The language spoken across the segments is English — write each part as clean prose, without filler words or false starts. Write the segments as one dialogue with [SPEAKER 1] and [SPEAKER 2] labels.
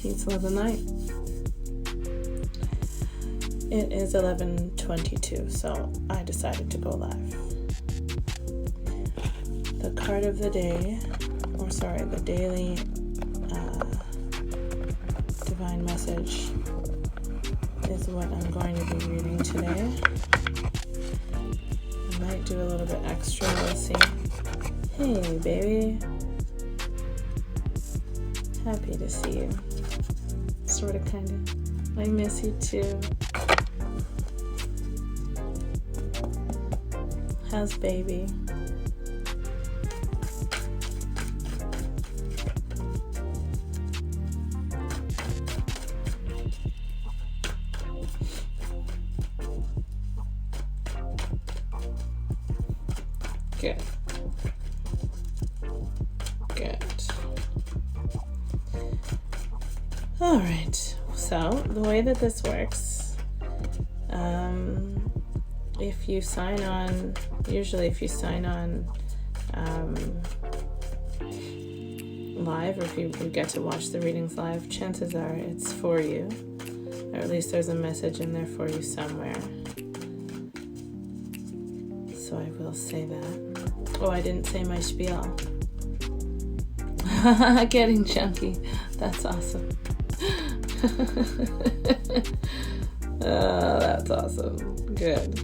[SPEAKER 1] Peace, love, and light. It is 11:22, so I decided to go live. The card of the day, the daily divine message is what I'm going to be reading today. I might do a little bit extra, we'll see. Hey, baby. Happy to see you. Sort of, kind of. I miss you too. How's baby? Good. All right. So the way that this works, if you sign on, if you sign on live, or if you get to watch the readings live, chances are it's for you, or at least there's a message in there for you somewhere. So I will say that. Oh, I didn't say my spiel. Getting chunky. That's awesome. Oh, that's awesome. Good.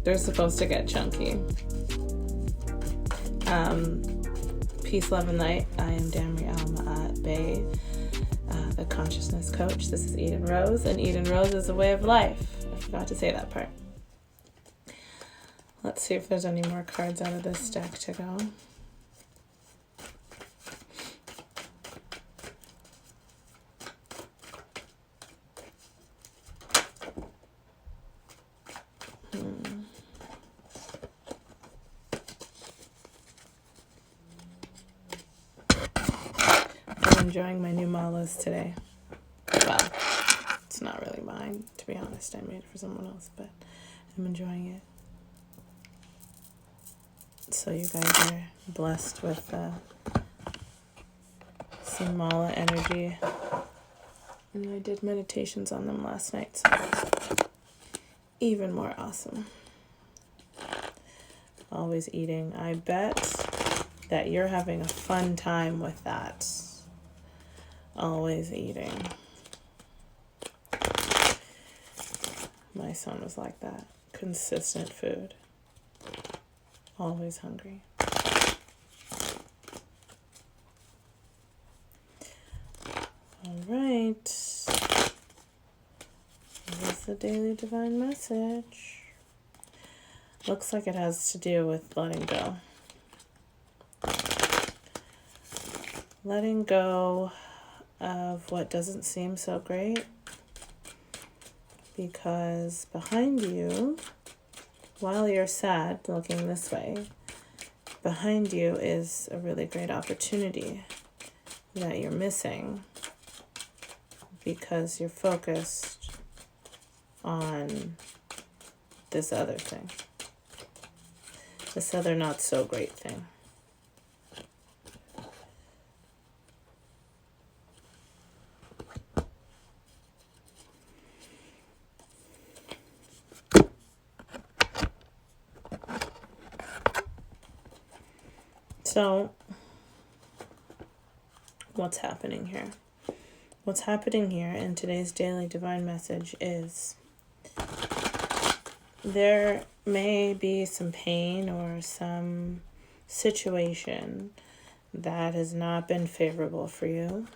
[SPEAKER 1] They're supposed to get chunky. Peace, love, and light. I am I.S.L.A.M, the consciousness coach. This is EdenRose, and EdenRose is a way of life. I forgot to say that part. Let's see if there's any more cards out of this deck to go. I'm enjoying my new malas today. Well, it's not really mine, to be honest. I made it for someone else, but I'm enjoying it. So you guys are blessed with some mala energy. And I did meditations on them last night, so it's even more awesome. Always eating. I bet that you're having a fun time with that. Always eating. My son was like that. Consistent food. Always hungry. All right. This is the daily divine message. Looks like it has to do with letting go. Letting go of what doesn't seem so great, because behind you, while you're sad looking this way, behind you is a really great opportunity that you're missing because you're focused on this other thing, this other not so great thing. So, what's happening here? What's happening here in today's daily divine message is there may be some pain or some situation that has not been favorable for you.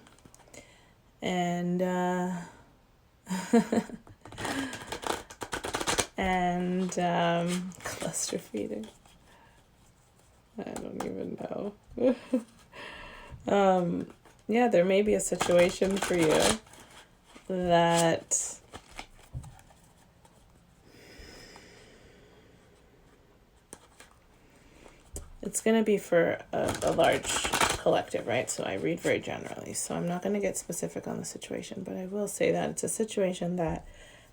[SPEAKER 1] And, cluster feeding. I don't even know. Yeah, there may be a situation for you that it's going to be for a large collective, right? So I read very generally, so I'm not going to get specific on the situation, but I will say that it's a situation that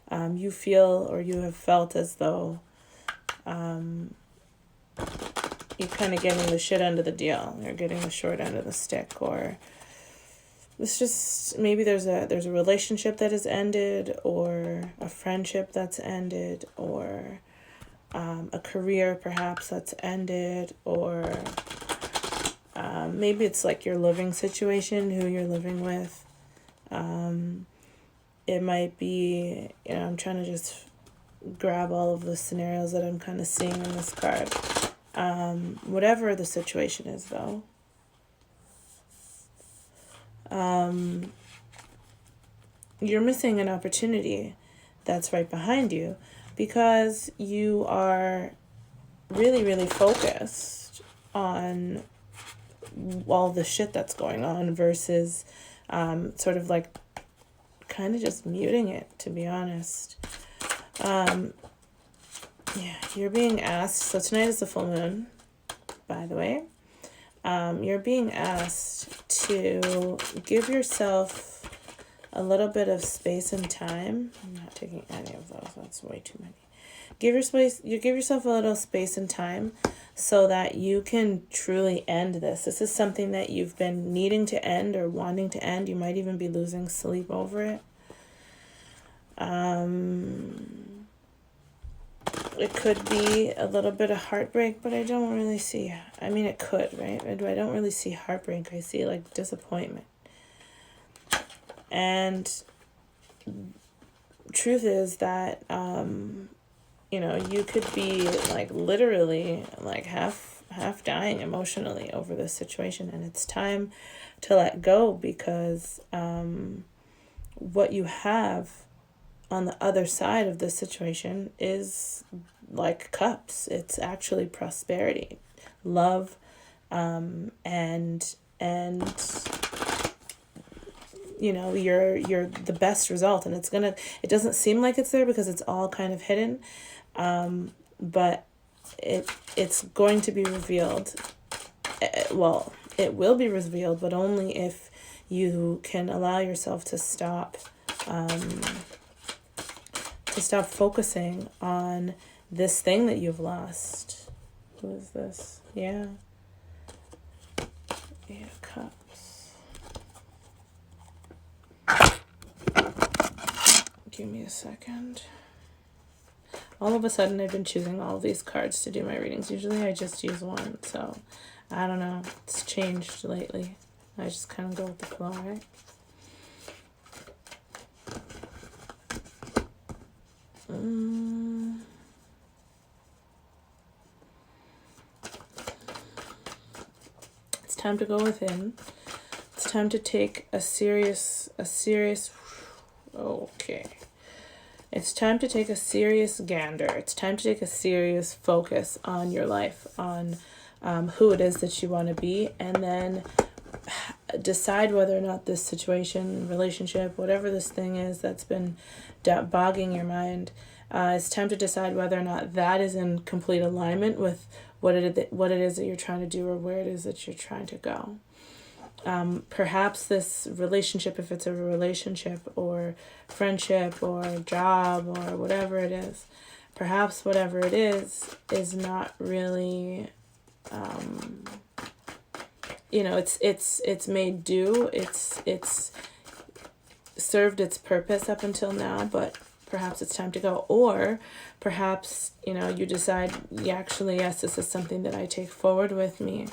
[SPEAKER 1] you feel or you have felt as though you're kind of getting the shit end of the deal. You're getting the short end of the stick, or it's just maybe there's a relationship that has ended, or a friendship that's ended, or a career perhaps that's ended, or maybe it's like your living situation, who you're living with. It might be, I'm trying to just grab all of the scenarios that I'm kind of seeing in this card. Whatever the situation is, though, you're missing an opportunity that's right behind you, because you are really, really focused on all the shit that's going on versus sort of like kind of just muting it, to be honest. Yeah, you're being asked, so tonight is the full moon, by the way. You're being asked to give yourself a little bit of space and time. I'm not taking any of those, that's way too many. Give yourself a little space and time so that you can truly end this. This is something that you've been needing to end or wanting to end. You might even be losing sleep over it. It could be a little bit of heartbreak, but I don't really see, I mean, it could, right? I don't really see heartbreak. I see like disappointment. And truth is that, you could be like literally like half dying emotionally over this situation, and it's time to let go, because what you have on the other side of this situation is like cups. It's actually prosperity, love, and you're the best result, and it doesn't seem like it's there because it's all kind of hidden, but it's going to be revealed. Well, it will be revealed, but only if you can allow yourself to stop focusing on this thing that you've lost. Who is this? Yeah. Eight of Cups. Give me a second. All of a sudden, I've been choosing all of these cards to do my readings. Usually I just use one, so I don't know. It's changed lately. I just kind of go with the flow, right? It's time to go within. It's time to take a serious, okay. It's time to take a serious gander. It's time to take a serious focus on your life, on who it is that you want to be, and then decide whether or not this situation, relationship, whatever this thing is that's been bogging your mind, it's time to decide whether or not that is in complete alignment with what it is that you're trying to do, or where it is that you're trying to go. Perhaps this relationship, if it's a relationship or friendship or job or whatever it is, perhaps whatever it is not really, it's made do. It's served its purpose up until now, but perhaps it's time to go. Or perhaps, you decide, yes, this is something that I take forward with me.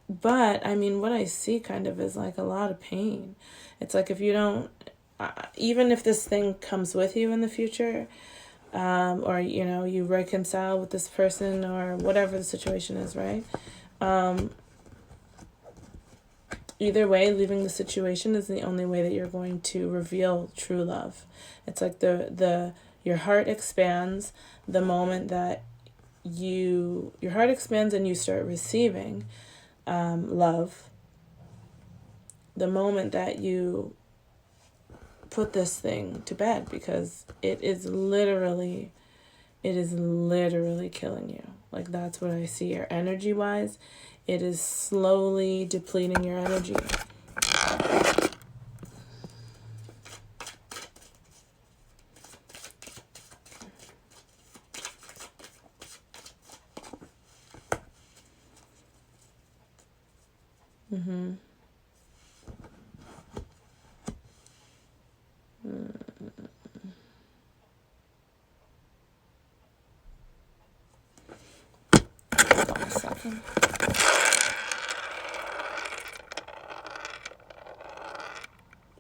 [SPEAKER 1] But, I mean, what I see kind of is like a lot of pain. It's like if you don't, even if this thing comes with you in the future, or, you reconcile with this person or whatever the situation is, right? Either way, leaving the situation is the only way that you're going to reveal true love. It's like your heart expands the moment that your heart expands and you start receiving love, the moment that you put this thing to bed, because it is literally killing you. Like, that's what I see here. Energy wise, it is slowly depleting your energy.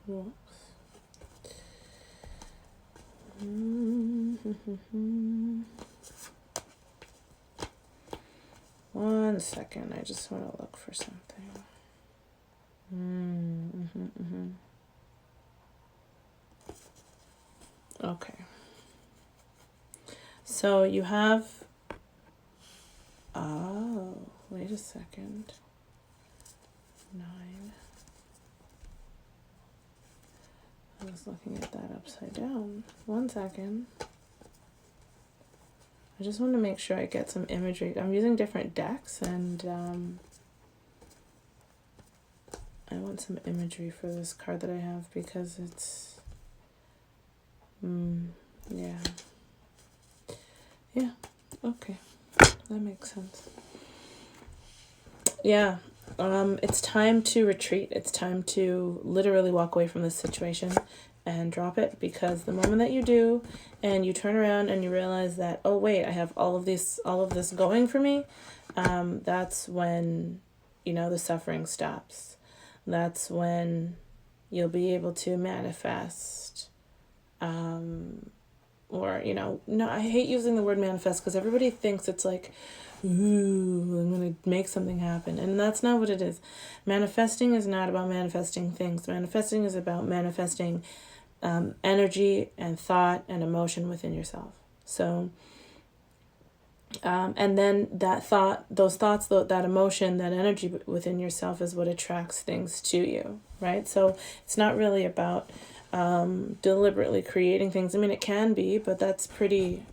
[SPEAKER 1] Whoops. 1 second, I just want to look for something. Okay. So you have, oh, wait a second. 9. I was looking at that upside down. 1 second. I just want to make sure I get some imagery. I'm using different decks, and I want some imagery for this card that I have because it's, yeah. Yeah, okay. That makes sense. Yeah, it's time to retreat. It's time to literally walk away from this situation and drop it, because the moment that you do and you turn around and you realize that, oh wait, I have all of this going for me, that's when, the suffering stops. That's when you'll be able to manifest, or, no, I hate using the word manifest because everybody thinks it's like, ooh, I'm going to make something happen. And that's not what it is. Manifesting is not about manifesting things. Manifesting is about manifesting energy and thought and emotion within yourself. So, and then that thought, those thoughts, that emotion, that energy within yourself is what attracts things to you, right? So it's not really about deliberately creating things. I mean, it can be, but that's pretty,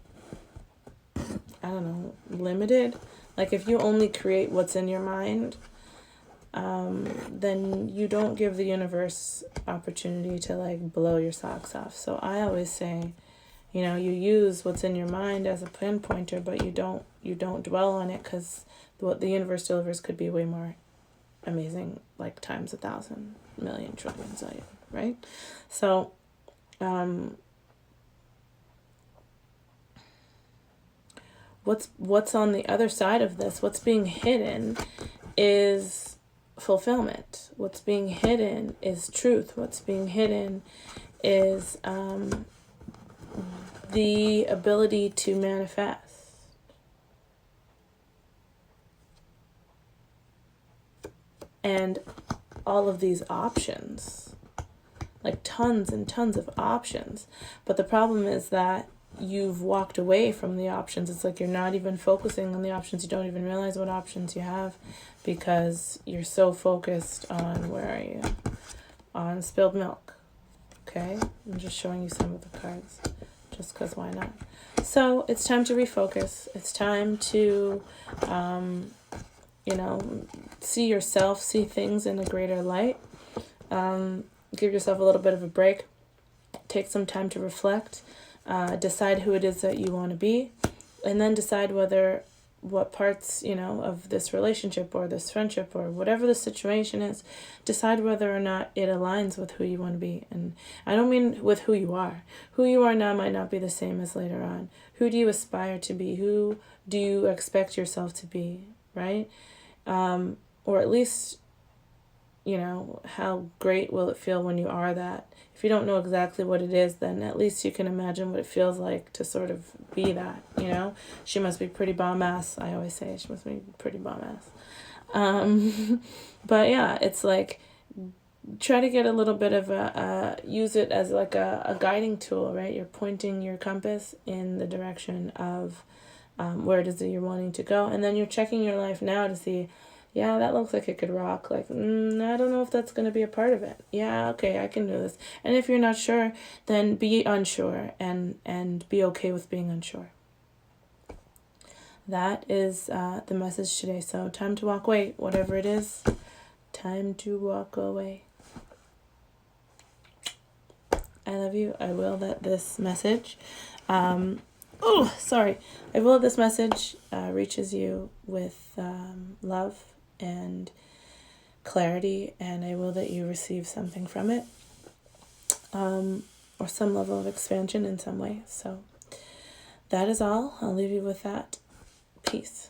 [SPEAKER 1] I don't know, limited. Like if you only create what's in your mind, then you don't give the universe opportunity to like blow your socks off. So I always say, you use what's in your mind as a pinpointer, but you don't dwell on it, because what the universe delivers could be way more amazing, like times 1,000, million, trillion, zillion, right? So, what's on the other side of this? What's being hidden is fulfillment. What's being hidden is truth. What's being hidden is the ability to manifest. And all of these options, like tons and tons of options. But the problem is that you've walked away from the options. It's like you're not even focusing on the options. You don't even realize what options you have because you're so focused on, where are you? On spilled milk. Okay? I'm just showing you some of the cards just because why not? So it's time to refocus. It's time to, see yourself, see things in a greater light. Give yourself a little bit of a break. Take some time to reflect. Decide who it is that you want to be, and then decide what parts, of this relationship or this friendship or whatever the situation is, decide whether or not it aligns with who you want to be. And I don't mean with who you are. Who you are now might not be the same as later on. Who do you aspire to be? Who do you expect yourself to be, right? Or at least, how great will it feel when you are that? If you don't know exactly what it is, then at least you can imagine what it feels like to sort of be that, She must be pretty bomb-ass, I always say. She must be pretty bomb-ass. But yeah, it's like, try to get a little bit of use it as like a guiding tool, right? You're pointing your compass in the direction of where it is that you're wanting to go. And then you're checking your life now to see, yeah, that looks like it could rock. Like, I don't know if that's going to be a part of it. Yeah, okay, I can do this. And if you're not sure, then be unsure and be okay with being unsure. That is the message today. So time to walk away, whatever it is. Time to walk away. I love you. I will that this message, I will that this message reaches you with love and clarity, and I will that you receive something from it, or some level of expansion in some way. So that is all. I'll leave you with that. Peace.